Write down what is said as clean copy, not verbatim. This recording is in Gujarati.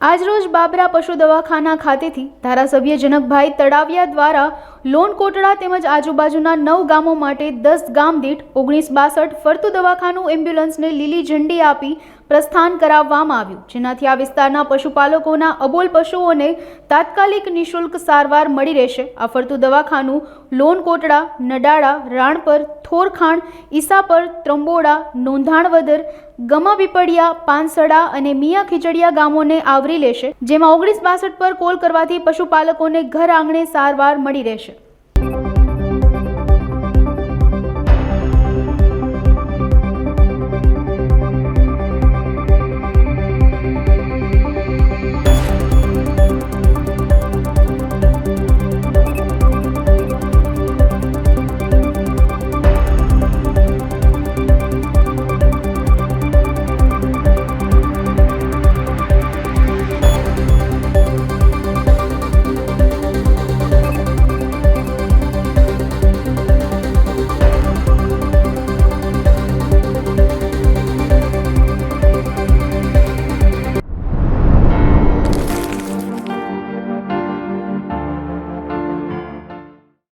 આજરોજ બાબરા પશુ દવાખાના ખાતેથી ધારાસભ્ય જનકભાઈ તળાવિયા દ્વારા લોન કોટડા તેમજ આજુબાજુના 9 ગામો માટે 10 ગામ દીઠ 1962 ફરતું દવાખાનું એમ્બ્યુલન્સને લીલી ઝંડી આપી પ્રસ્થાન કરાવવામાં આવ્યું, જેનાથી આ વિસ્તારના પશુપાલકોના અબોલ પશુઓને તાત્કાલિક નિઃશુલ્ક સારવાર મળી રહેશે। આ ફરતું દવાખાનું લોન કોટડા, નડાળા, રાણપર, થોરખાણ, ઈસાપર, ત્રંબોડા, નોંધાણવદર, ગમાપીપળિયા, પાનસડા અને મિયા ખીચડિયા ગામોને આવરી લેશે, જેમાં 1962 પર કોલ કરવાથી પશુપાલકોને ઘર આંગણે સારવાર મળી રહેશે।